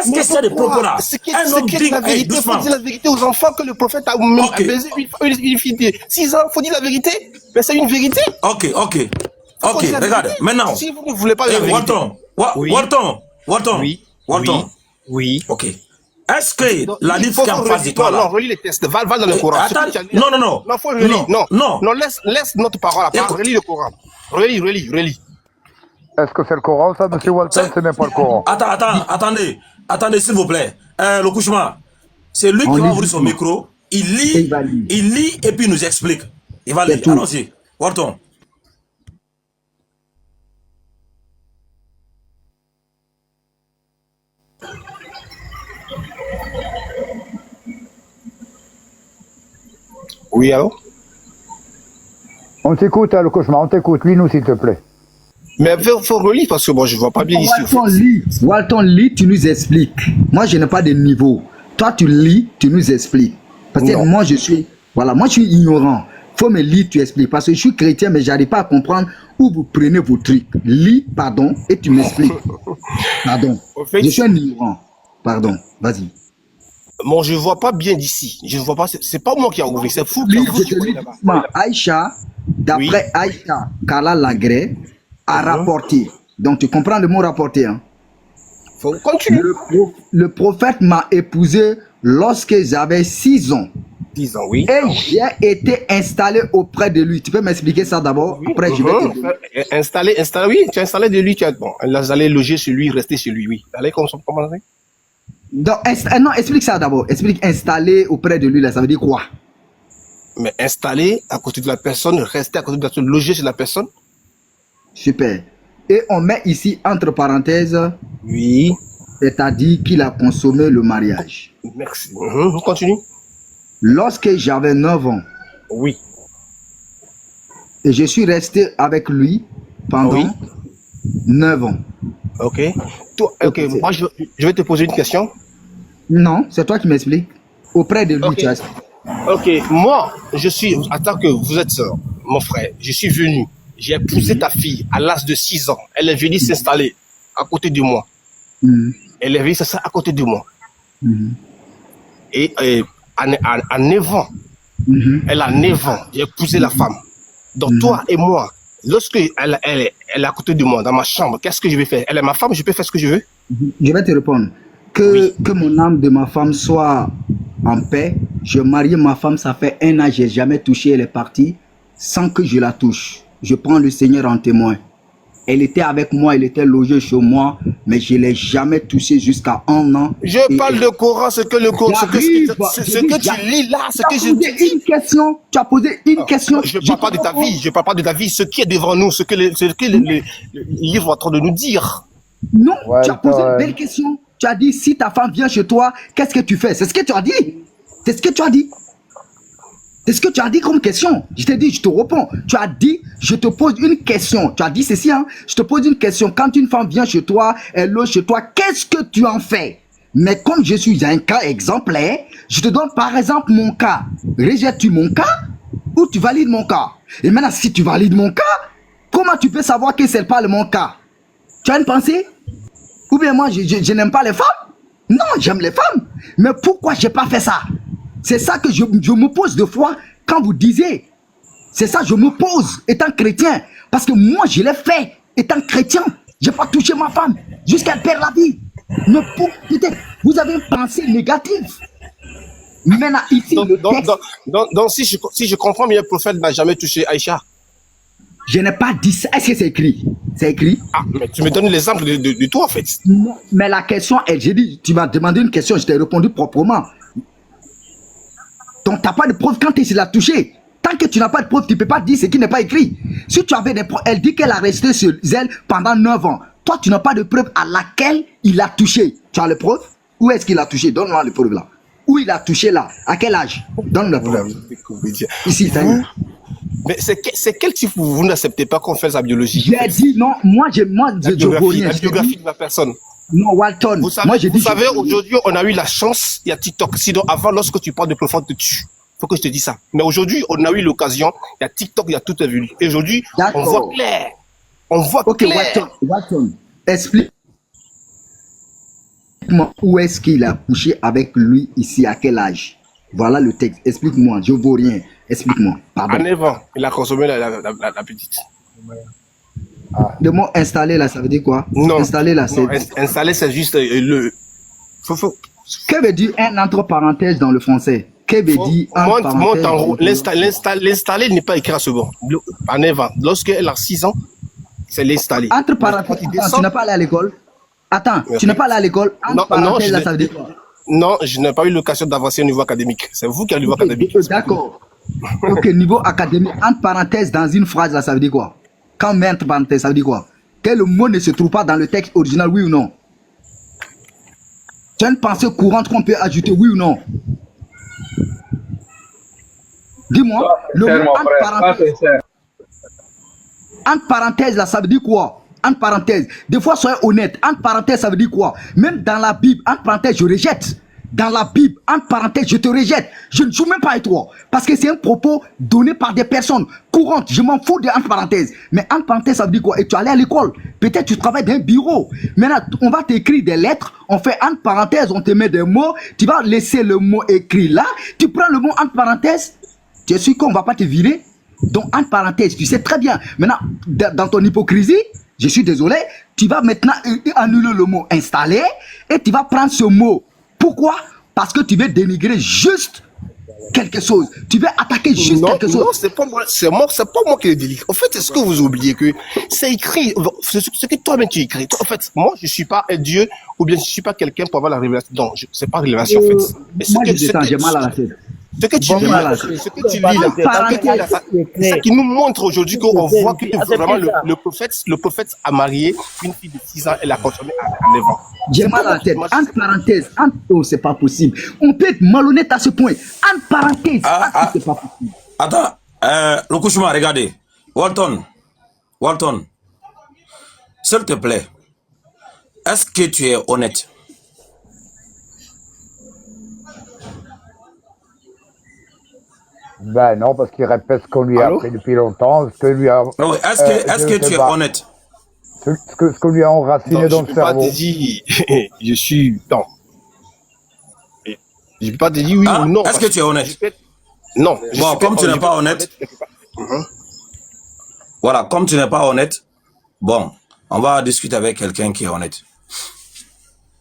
Est-ce que c'est des propos là? Ce qui est la vérité, il faut dire la vérité aux enfants que le prophète a baisé une fille de 6 ans. Il faut dire la vérité. Mais c'est une vérité. Ok, regarde, maintenant. Si vous ne voulez pas la vérité. Walton. Oui. Ok. Est-ce que la livre qui est en face de toi là? Non, relis les textes. Va dans le Coran. Non. Non, faut relire. Non, laisse notre parole à part. Relis le Coran. Relis. Est-ce que c'est le Coran, ça, monsieur Walton? Ce n'est pas le Coran. Attendez, s'il vous plaît. Le couchement, c'est lui qui va ouvrir son micro. Il lit et puis il nous explique. Il va lire. Allons-y. Walton. Oui, allô? On t'écoute, le cauchemar, on t'écoute. Lis-nous, s'il te plaît. Mais il faut relire parce que moi, je ne vois pas bien ici. Walton lit, tu nous expliques. Moi, je n'ai pas de niveau. Toi, tu lis, tu nous expliques. Parce que moi, je suis ignorant. Il faut me lire, tu expliques. Parce que je suis chrétien, mais je n'arrive pas à comprendre où vous prenez vos trucs. Lis, pardon, et tu m'expliques. Pardon. Je suis un ignorant. Pardon, vas-y. Moi, je ne vois pas bien d'ici. Je ne vois pas. C'est pas moi qui a ouvert. C'est fou. Aïcha, d'après Aïcha, Kala Lagré a rapporté. Donc, tu comprends le mot rapporter. Hein? Faut continuer. Le prophète m'a épousé lorsque j'avais 6 ans. 10 ans, oui. Et j'ai été installé auprès de lui. Tu peux m'expliquer ça d'abord? Après, je vais te dire. Installé, oui. Tu as installé de lui. Bon, elle allait loger chez lui, rester chez lui, oui. Allez, comment on dit? Non, explique ça d'abord. Explique installer auprès de lui, là, ça veut dire quoi? Mais installer à côté de la personne, rester à côté de la personne, loger chez la personne. Super. Et on met ici, entre parenthèses, oui. C'est-à-dire qu'il a consommé le mariage. Merci. On continue. Lorsque j'avais 9 ans. Oui. Et je suis resté avec lui pendant 9 ans. Ok. Moi, je vais te poser une question. Non, c'est toi qui m'expliques. Auprès de lui, tu as... Ok, moi, en tant que vous êtes mon frère, je suis venu. J'ai épousé ta fille à l'âge de 6 ans. Elle est venue s'installer à côté de moi. Elle est venue s'installer à côté de moi. Et à 9 ans, elle a 9 ans, j'ai épousé la femme. Donc toi et moi, lorsque elle est à côté de moi, dans ma chambre, qu'est-ce que je vais faire? Elle est ma femme, je peux faire ce que je veux? Je vais te répondre. Que mon âme de ma femme soit en paix. Je marie ma femme, ça fait 1 an, je n'ai jamais touché, elle est partie sans que je la touche. Je prends le Seigneur en témoin. Elle était avec moi, elle était logée chez moi, mais je ne l'ai jamais touchée jusqu'à 1 an. Je parle de Coran, ce que le Coran, ce que tu lis là, ce que je dis. Une question, tu as posé une question. Je ne parle pas de ta vie, je parle pas de ta vie, ce qui est devant nous, ce que le livre est en train de nous dire. Non, tu as posé une belle question. Tu as dit, si ta femme vient chez toi, qu'est-ce que tu fais? C'est ce que tu as dit. C'est ce que tu as dit. C'est ce que tu as dit comme question. Je t'ai dit, je te réponds. Tu as dit, je te pose une question. Tu as dit ceci, hein. Je te pose une question. Quand une femme vient chez toi, elle loge chez toi, qu'est-ce que tu en fais? Mais comme je suis un cas exemplaire, je te donne par exemple mon cas. Rejettes-tu mon cas ou tu valides mon cas? Et maintenant, si tu valides mon cas, comment tu peux savoir que c'est pas mon cas? Tu as une pensée? Ou bien moi, je n'aime pas les femmes? Non, j'aime les femmes. Mais pourquoi je n'ai pas fait ça? C'est ça que je me pose de fois quand vous disiez. C'est ça que je me pose étant chrétien. Parce que moi, je l'ai fait étant chrétien. Je n'ai pas touché ma femme jusqu'à elle perd la vie. Mais peut-être, vous avez une pensée négative. Maintenant, ici, donc si je comprends bien, le prophète n'a jamais touché Aïcha. Je n'ai pas dit ça. Est-ce que c'est écrit? C'est écrit? Ah, mais tu me donnes l'exemple de toi, en fait. Non, mais la question, j'ai dit, tu m'as demandé une question, je t'ai répondu proprement. Donc, tu n'as pas de preuve quand tu l'as touché. Tant que tu n'as pas de preuve, tu ne peux pas dire ce qui n'est pas écrit. Si tu avais des preuves, elle dit qu'elle a resté sur elle pendant 9 ans. Toi, tu n'as pas de preuve à laquelle il a touché. Tu as les preuves? Où est-ce qu'il a touché? Donne-moi les preuves là. Où il a touché là? À quel âge? Donne-moi les preuves. Ici, t'as eu. Mais c'est quel type vous n'acceptez pas qu'on fasse la biologie? J'ai dit non, la biographie de la personne. Non, Walton. Vous savez, aujourd'hui, on a eu la chance, il y a TikTok. Sinon, avant, lorsque tu parles de prophète, tu tues. Faut que je te dise ça. Mais aujourd'hui, on a eu l'occasion, il y a TikTok, il y a tout est venu. Et aujourd'hui, on voit clair. On voit clair. Walton, explique. Explique-moi où est-ce qu'il a couché avec lui ici, à quel âge? Voilà le texte. Explique-moi, je ne vaux rien. Explique-moi. À Pardon. 9 ans, il a consommé la petite. Le mot installer là, ça veut dire quoi? Non, Installer là, c'est. non, installer, c'est juste le. Que veut dire un entre parenthèses dans le français? Que veut dire entre monte en haut. parenthèses? L'installer n'est pas écrit à ce bon. À 9 ans. Lorsqu'elle a 6 ans, c'est l'installer. Entre parenthèses, attends, tu n'as pas allé à l'école? Attends, tu n'as pas allé à l'école? Entre parenthèses là, ça veut dire quoi? Non, je n'ai pas eu l'occasion d'avancer au niveau académique. C'est vous qui avez le niveau académique. D'accord. Ok, niveau académique, entre parenthèses dans une phrase là, ça veut dire quoi? Quand on met entre parenthèses, ça veut dire quoi? Que le mot ne se trouve pas dans le texte original, oui ou non? Tu as une pensée courante qu'on peut ajouter, oui ou non? Dis-moi, le mot entre parenthèses, là, ça veut dire quoi? Entre parenthèses. Des fois, soyez honnête. Entre parenthèses, ça veut dire quoi? Même dans la Bible, entre parenthèses, je rejette. Dans la Bible, entre parenthèses, je te rejette. Je ne joue même pas avec toi. Parce que c'est un propos donné par des personnes courantes. Je m'en fous de entre parenthèses. Mais entre parenthèses, ça veut dire quoi? Et tu allais à l'école. Peut-être tu travailles dans un bureau. Maintenant, on va t'écrire des lettres. On fait entre parenthèses, on te met des mots. Tu vas laisser le mot écrit là. Tu prends le mot entre parenthèses. Tu es sûr qu'on ne va pas te virer? Donc, entre parenthèses, tu sais très bien. Maintenant, dans ton hypocrisie, je suis désolé, tu vas maintenant annuler le mot installer et tu vas prendre ce mot. Pourquoi? Parce que tu veux dénigrer juste quelque chose. Tu veux attaquer juste quelque chose. Non, c'est pas moi qui le dénigre. En fait, est-ce que vous oubliez que c'est écrit, ce que toi-même tu écris. En fait, moi, je ne suis pas un Dieu ou bien je ne suis pas quelqu'un pour avoir la révélation. Non, c'est pas révélation en fait. Moi, j'ai mal à la tête. Ce que tu lis là, c'est ça qui nous montre aujourd'hui qu'on voit que vraiment le prophète a marié une fille de 6 ans et l'a consommée à 9 ans. J'ai mal à la tête. Entre parenthèses, oh, c'est pas possible. On peut être malhonnête à ce point. Entre parenthèses, c'est pas possible. Attends, le couchement, regardez. Walton, s'il te plaît, est-ce que tu es honnête? Ben non, parce qu'il répète ce qu'on lui a appris depuis longtemps, ce que lui a... Oui, est-ce que tu es honnête? Ce qu'on lui a enraciné dans le cerveau. Je suis... Non. Je ne peux pas te dire oui ou non. Est-ce que tu es honnête? Non. Bon, comme tu n'es pas honnête, voilà, comme tu n'es pas honnête, bon, on va discuter avec quelqu'un qui est honnête.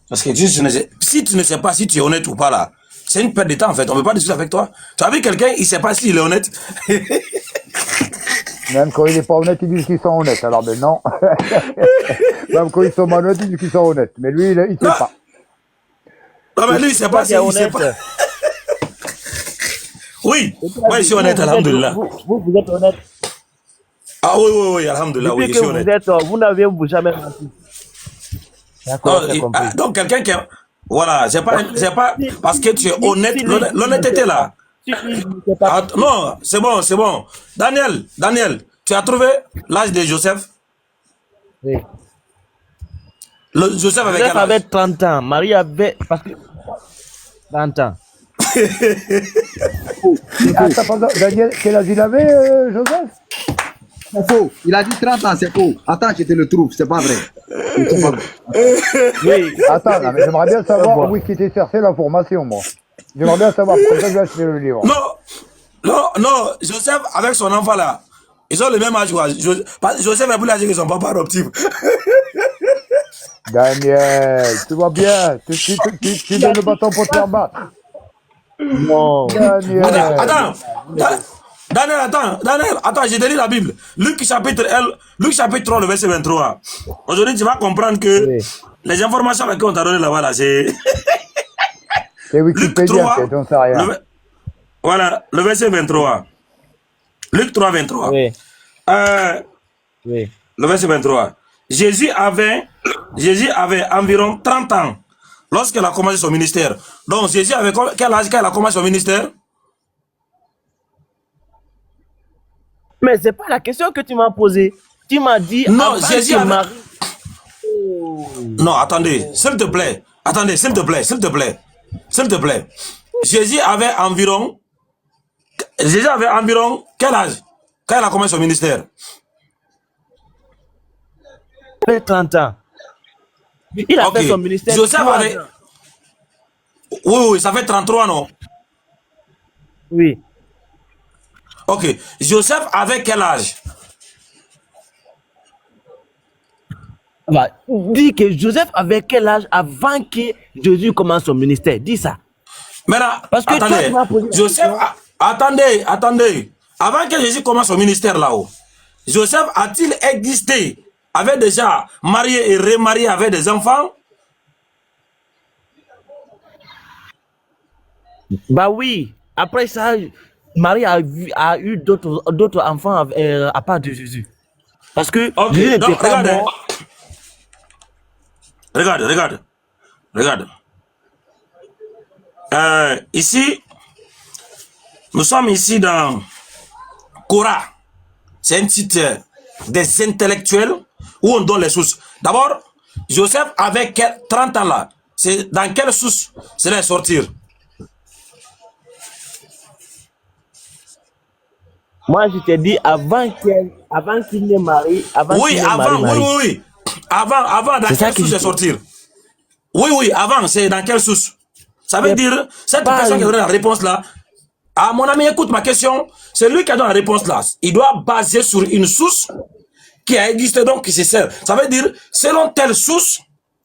Parce que si tu ne sais pas si tu es honnête ou pas là, c'est une perte de temps en fait. On ne veut pas discuter avec toi. Tu as vu quelqu'un, il ne sait pas s'il est honnête. Même quand il n'est pas honnête, ils disent qu'ils sont honnêtes. Alors ben non. Même quand ils sont malhonnêtes, ils disent qu'ils sont honnêtes. Mais lui, il ne sait pas. Non, mais lui, il ne sait pas s'il ne sait pas. Oui, moi je suis honnête, alhamdoulilah. Vous êtes honnête. Ah oui, alhamdoulilah, oui, je suis honnête. Vous n'avez jamais menti. D'accord, donc quelqu'un qui... Voilà, c'est pas parce que tu es honnête, l'honnêteté là. Non, c'est bon. Daniel, tu as trouvé l'âge de Joseph? Oui. Joseph avait quel âge? Avait 30 ans, Marie avait 30 ans. Daniel, quel âge il avait, Joseph? C'est faux. Il a dit 30 ans, c'est faux. Attends, je te le trouve, c'est pas vrai. Oui. Attends, mais j'aimerais bien savoir où est-ce qu'il était cherché l'information, moi. J'aimerais bien savoir pourquoi j'ai acheté le livre. Non, Joseph avec son enfant là, ils ont le même âge. Joseph est plus âgé que son papa adoptif. Daniel, tu vois bien, tu donnes le bâton pour te faire battre. Non. Daniel. Daniel, attends, je te lis la Bible. Luc chapitre 3, le verset 23. Aujourd'hui, tu vas comprendre que les informations avec on t'a donné là-bas, là, c'est... C'est Wikipédia, c'est ton rien. Voilà, le verset 23. Luc 3, 23. Oui. Le verset 23. Jésus avait environ 30 ans lorsqu'il a commencé son ministère. Donc, Jésus avait quel âge quand il a commencé son ministère? Mais c'est pas la question que tu m'as posée. Tu m'as dit... Non, Jésus avait... Non, attendez, s'il te plaît. Attendez, s'il te plaît. Jésus avait environ quel âge quand il a commencé son ministère? 30 ans. Il a fait son ministère. Joseph avait... Oui, ça fait 33, non? Oui. Ok. Joseph avait quel âge? Bah, dis que Joseph avait quel âge avant que Jésus commence son ministère? Dis ça. Maintenant, Parce que attendez, toi, tu m'as posé la Joseph, question. attendez. Avant que Jésus commence son ministère là-haut, Joseph a-t-il existé, avait déjà marié et remarié avec des enfants? Bah oui. Après ça, Marie a eu d'autres enfants à part de Jésus. Parce que Ok, Jésus n'était donc pas regardez. mort. Regarde. Ici, nous sommes ici dans Korah. C'est un site des intellectuels où on donne les sources. D'abord, Joseph avait 30 ans là. C'est dans quelle source c'est sortir? Moi, je t'ai dit avant qu'il ne marie. Oui, oui. Avant, dans quelle source c'est sortir? Oui, avant, c'est dans quelle source? Ça veut dire, cette personne qui a donné la réponse là, ah, mon ami, écoute ma question, c'est lui qui a donné la réponse là. Il doit baser sur une source qui a existé, donc qui se sert. Ça veut dire, selon telle source,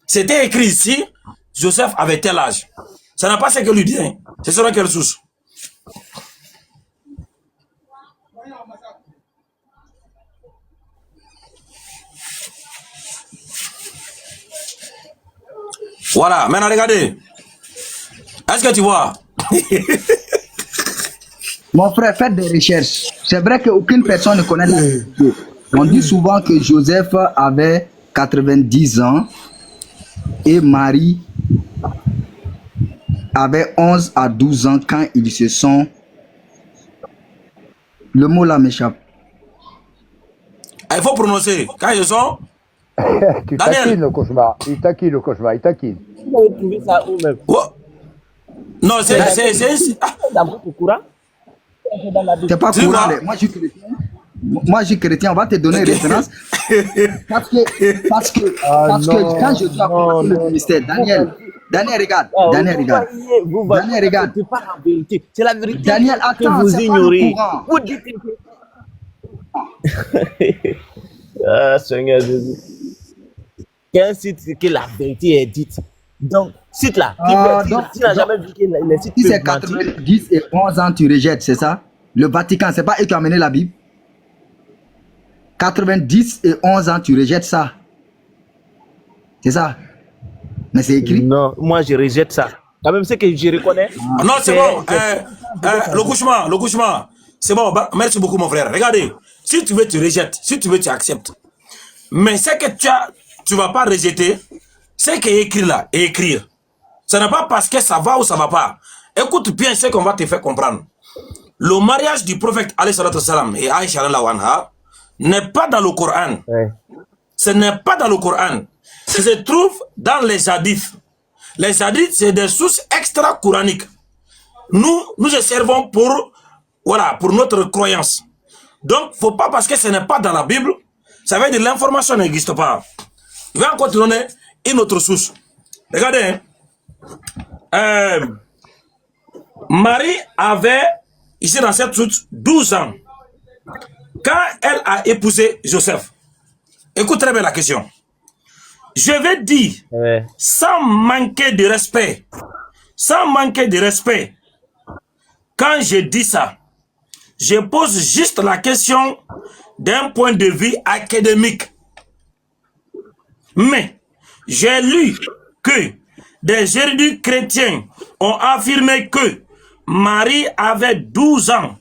c'était écrit ici, Joseph avait tel âge. Ça n'a pas ce que lui dit, hein. C'est selon quelle source? Voilà, maintenant regardez. Est-ce que tu vois? Mon frère, faites des recherches. C'est vrai qu'aucune personne ne connaît la vérité. On dit souvent que Joseph avait 90 ans et Marie avait 11 à 12 ans quand ils se sont... Le mot là m'échappe. Il faut prononcer. Quand ils sont... Tu taquines le cauchemar. Il taquine le cauchemar. Il taquine. Vous avez trouvé ça où même? Oh. Non, c'est... D'abord, au courant. C'est pas courant. Moi, je suis chrétien. On va te donner une référence. Parce que quand je dois commencer le ministère, Daniel, regarde. Daniel, regarde. C'est pas la vérité. C'est la vérité. Daniel, que attends, vous c'est pas ignorez. le courant. Vous dites que... Ah, Seigneur Jésus. Quel site que la vérité est dite. Donc, site là, tu n'as jamais vu que les sites Si c'est peuvent mentir. 90 et 11 ans, tu rejettes, c'est ça? Le Vatican, c'est pas eux qui ont amené la Bible? 90 et 11 ans, tu rejettes ça? C'est ça? Mais c'est écrit? Non, moi je rejette ça. Quand même, c'est que je reconnais. Non, c'est bon. Le couchement. C'est bon. Merci beaucoup, mon frère. Regardez. Si tu veux, tu rejettes. Si tu veux, tu acceptes. Mais ce que tu vas pas rejeter, c'est qui est écrit là, et écrire. Ce n'est pas parce que ça va ou ça va pas. Écoute bien ce qu'on va te faire comprendre. Le mariage du prophète alayhi salatu wassalam et Aïcha anha n'est pas dans le Coran. Ouais. Ce n'est pas dans le Coran. Ça se trouve dans les hadiths. Les hadiths, c'est des sources extra-coraniques. Nous servons pour notre croyance. Donc, faut pas parce que ce n'est pas dans la Bible, ça veut dire que l'information n'existe pas. Je vais encore te donner une autre source. Regardez. Marie avait, ici dans cette source, 12 ans. Quand elle a épousé Joseph, écoute très bien la question. Je vais dire, sans manquer de respect, quand je dis ça, je pose juste la question d'un point de vue académique. Mais j'ai lu que des érudits chrétiens ont affirmé que Marie avait 12 ans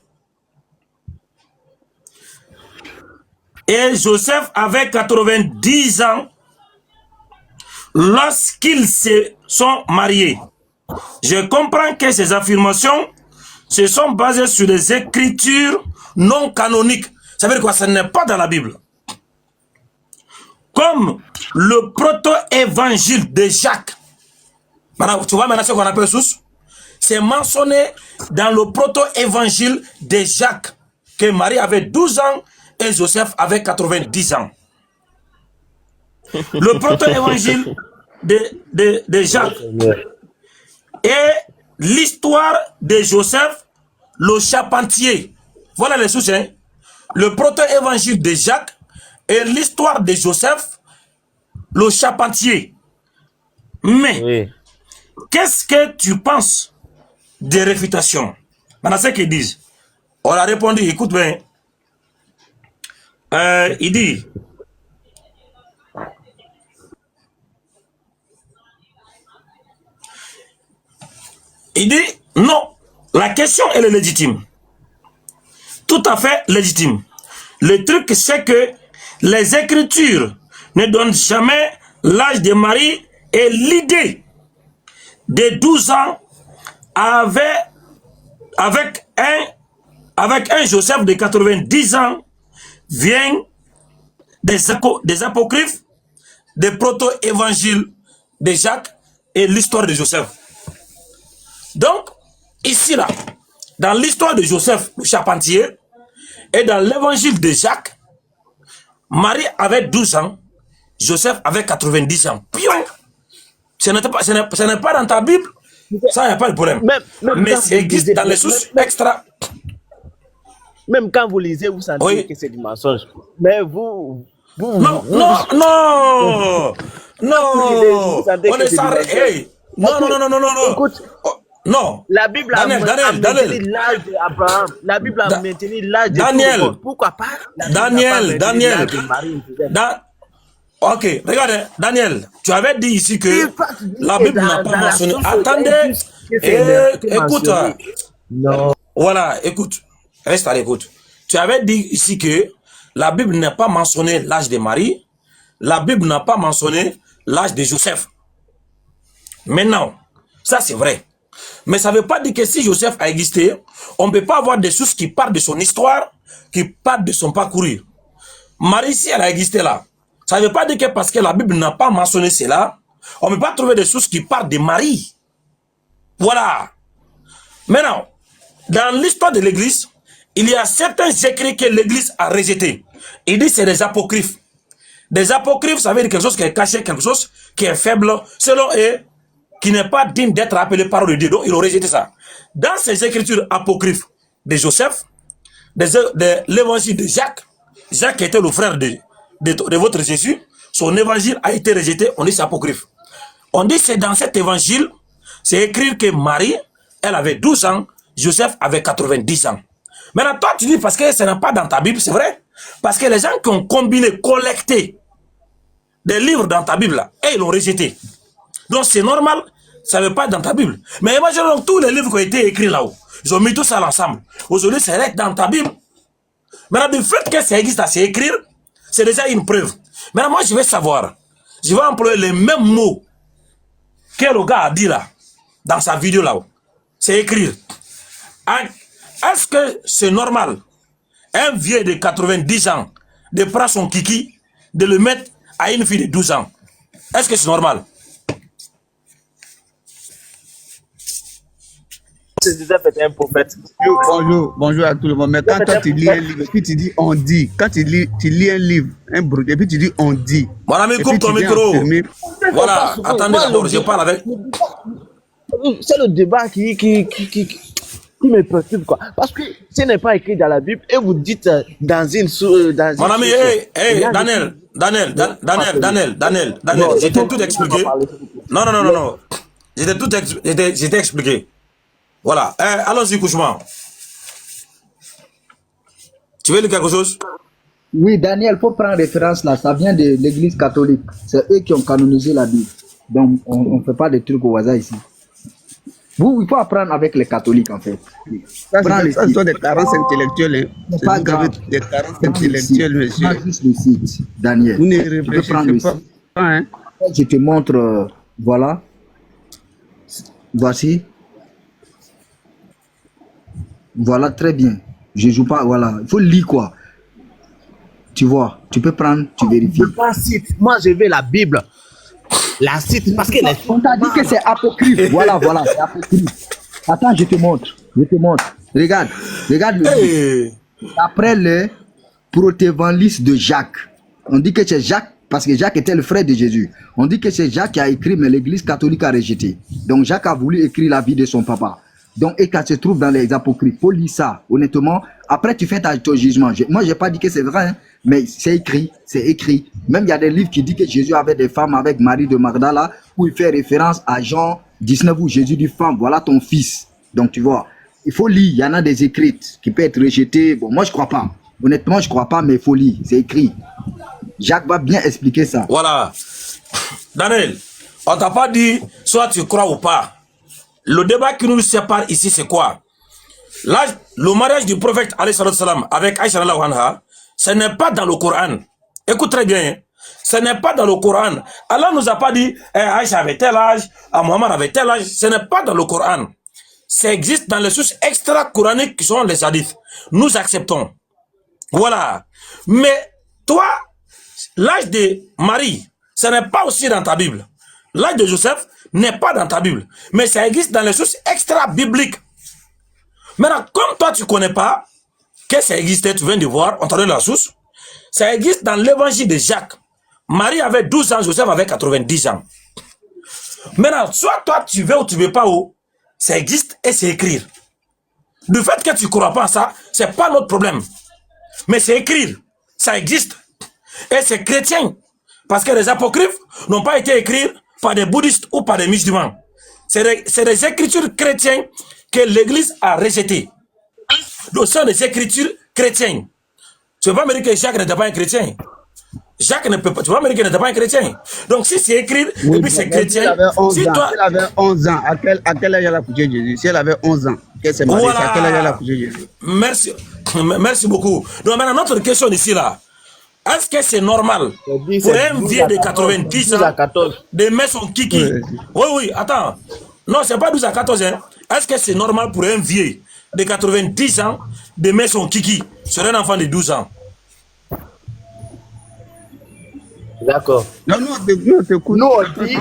et Joseph avait 90 ans lorsqu'ils se sont mariés. Je comprends que ces affirmations se sont basées sur des écritures non canoniques. Ça veut dire quoi? Ce n'est pas dans la Bible. Comme le proto-évangile de Jacques. Maintenant, tu vois maintenant ce qu'on appelle source? C'est mentionné dans le proto-évangile de Jacques que Marie avait 12 ans et Joseph avait 90 ans. Le proto-évangile de Jacques et l'histoire de Joseph, le charpentier. Voilà les sources. Hein? Le proto-évangile de Jacques et l'histoire de Joseph, le charpentier. Mais, qu'est-ce que tu penses des réfutations? Maintenant, ce qu'ils disent. On a répondu, écoute bien. Il dit, non, la question elle est légitime. Tout à fait légitime. Le truc c'est que les Écritures ne donnent jamais l'âge de Marie et l'idée de 12 ans avec un Joseph de 90 ans vient des apocryphes, des proto-évangiles de Jacques et l'histoire de Joseph. Donc, ici là, dans l'histoire de Joseph le charpentier et dans l'évangile de Jacques, Marie avait 12 ans, Joseph avait 90 ans. Pion! Ce n'est pas dans ta Bible, ça il n'y a pas de problème. Mais ça existe dans les sources extra. Même quand vous lisez, vous sentez que c'est du mensonge. Mais vous non, on est sans... Hey. Non. Écoute, non. La Bible a maintenu l'âge d'Abraham. La Bible a maintenu l'âge de Daniel. Tout. Pourquoi pas? Daniel. Ok, regardez, Daniel, tu avais dit ici que la Bible n'a pas mentionné. Attendez, écoute. Non. Voilà, écoute. Reste à l'écoute. Tu avais dit ici que la Bible n'a pas mentionné l'âge de Marie. La Bible n'a pas mentionné l'âge de Joseph. Maintenant, ça c'est vrai. Mais ça ne veut pas dire que si Joseph a existé, on ne peut pas avoir des sources qui parlent de son histoire, qui parlent de son parcours. Marie, si elle a existé là, ça ne veut pas dire que parce que la Bible n'a pas mentionné cela, on ne peut pas trouver des sources qui parlent de Marie. Voilà. Maintenant, dans l'histoire de l'Église, il y a certains écrits que l'Église a rejetés. Il dit que c'est des apocryphes. Des apocryphes, ça veut dire quelque chose qui est caché, quelque chose qui est faible, selon eux, qui n'est pas digne d'être appelé parole de Dieu. Donc, ils ont rejeté ça. Dans ces écritures apocryphes de Joseph, de l'évangile de Jacques, Jacques était le frère de votre Jésus, son évangile a été rejeté, on dit c'est apocryphe. On dit c'est dans cet évangile, c'est écrit que Marie, elle avait 12 ans, Joseph avait 90 ans. Maintenant, toi, tu dis parce que ce n'est pas dans ta Bible, c'est vrai. Parce que les gens qui ont combiné, collecté des livres dans ta Bible, là, et ils l'ont rejeté. Donc, c'est normal, ça ne veut pas être dans ta Bible. Mais imaginons tous les livres qui ont été écrits là-haut. Ils ont mis tout ça ensemble. Aujourd'hui, c'est vrai dans ta Bible. Maintenant, le fait que ça existe à s'écrire, c'est déjà une preuve. Maintenant, moi, je vais savoir. Je vais employer les mêmes mots que le gars a dit là, dans sa vidéo là-haut. C'est écrire. Est-ce que c'est normal, un vieux de 90 ans, de prendre son kiki, de le mettre à une fille de 12 ans? Est-ce que c'est normal? Joseph était un prophète. Bonjour à tout le monde. Mais quand toi tu lis un livre, puis tu dis on dit, quand tu lis un livre, un brut, et puis tu dis on dit. Mon ami, coupe ton micro. Voilà, attendez d'abord, je parle avec. C'est le débat qui me perturbe, quoi. Parce que ce n'est pas écrit dans la Bible et vous dites dans une mon ami, Daniel, j'étais tout expliqué. Non. J'étais expliqué. Voilà. Allons-y, Couchement. Tu veux dire quelque chose? Oui, Daniel, il faut prendre référence là. Ça vient de l'église catholique. C'est eux qui ont canonisé la Bible. Donc, on ne fait pas des trucs au hasard ici. Il faut apprendre avec les catholiques, en fait. Ça, c'est des carences intellectuelles. Hein. Pas grave. Des carences intellectuelles, monsieur. Pas juste le site, Daniel. Vous ne réfléchissez pas. Hein? Je te montre, voilà. Voici. Voilà, très bien. Je joue pas, voilà. Il faut lire quoi. Tu vois, tu peux prendre, tu vérifies. Pas cite. Moi, je veux la Bible. La cite, parce que on t'a dit que c'est apocryphe. Voilà, c'est apocryphe. Attends, je te montre. Regarde le livre. Après le protévanliste de Jacques. On dit que c'est Jacques parce que Jacques était le frère de Jésus. On dit que c'est Jacques qui a écrit, mais l'église catholique a rejeté. Donc Jacques a voulu écrire la vie de son papa. Donc, et quand se trouve dans les apocryphes, faut lire ça, honnêtement. Après, tu fais ton jugement. Moi, je n'ai pas dit que c'est vrai, hein, mais c'est écrit, c'est écrit. Même il y a des livres qui disent que Jésus avait des femmes avec Marie de Magdala, où il fait référence à Jean 19, où Jésus dit, femme, voilà ton fils. Donc, tu vois, il faut lire. Il y en a des écrites qui peuvent être rejetées. Bon, moi, je ne crois pas. Honnêtement, je ne crois pas, mais il faut lire. C'est écrit. Jacques va bien expliquer ça. Voilà. Daniel, on t'a pas dit soit tu crois ou pas. Le débat qui nous sépare ici, c'est quoi? Là, le mariage du prophète alayhi salam avec Aïcha anha, ce n'est pas dans le Coran. Écoute très bien. Hein? Ce n'est pas dans le Coran. Allah nous a pas dit Aïcha avait tel âge, Mohammed avait tel âge. Ce n'est pas dans le Coran. Ça existe dans les sources extra-coraniques qui sont les hadiths. Nous acceptons. Voilà. Mais toi, l'âge de Marie, ce n'est pas aussi dans ta Bible. L'âge de Joseph n'est pas dans ta Bible. Mais ça existe dans les sources extra-bibliques. Maintenant, comme toi, tu ne connais pas que ça existait, tu viens de voir, on t'a donné la source. Ça existe dans l'évangile de Jacques. Marie avait 12 ans, Joseph avait 90 ans. Maintenant, soit toi, tu veux ou tu ne veux pas, ça existe et c'est écrire. Du fait que tu ne crois pas à ça, ce n'est pas notre problème. Mais c'est écrire. Ça existe. Et c'est chrétien. Parce que les apocryphes n'ont pas été écrits par des bouddhistes ou par des musulmans. C'est des écritures chrétiennes que l'Église a rejetées. Donc, ce sont des écritures chrétiennes. Tu ne peux pas me dire que Jacques n'était pas un chrétien. Jacques ne peut pas, tu vas me dire qu'il n'était pas un chrétien. Donc, si c'est écrit, Oui, et puis c'est chrétien, si si toi... elle avait 11 ans, à quel âge elle a couché Jésus? Si elle avait 11 ans, qu'elle s'est mariée, Voilà. à quel âge elle a couché Jésus? Merci beaucoup. Donc, maintenant, notre question ici, là, est-ce que c'est normal pour un vieux de 90 ans de mettre son kiki? Oui, attends. Non, c'est pas 12 à 14 ans. Est-ce que c'est normal pour un vieux de 90 ans de mettre son kiki sur un enfant de 12 ans? D'accord. Non, t'écoute. Nous, on dit,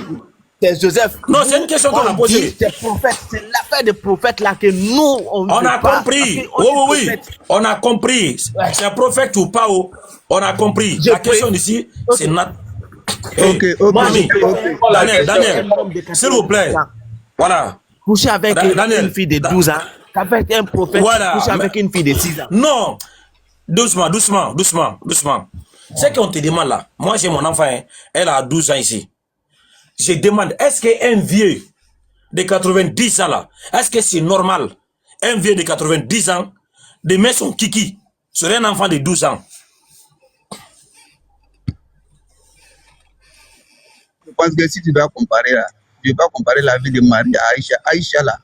c'est Joseph. Non, c'est une question qu'on a posée. C'est prophète, c'est l'affaire des prophètes là que nous, on a compris. Oui. On a compris. C'est prophète ou pas, on a compris. La question ici, c'est notre... Ok. Daniel, s'il vous plaît. Voilà. Coucher avec une fille de 12 ans, avec un prophète, coucher avec une fille de 6 ans. Non. Doucement. Ce qu'on te demande là, moi j'ai mon enfant, elle a 12 ans ici. Je demande, est-ce qu'un vieux de 90 ans là, est-ce que c'est normal, un vieux de 90 ans, de mettre son kiki sur un enfant de 12 ans? Je pense que si tu dois comparer là, tu ne peux pas comparer la vie de Marie à Aïcha. Aïcha là,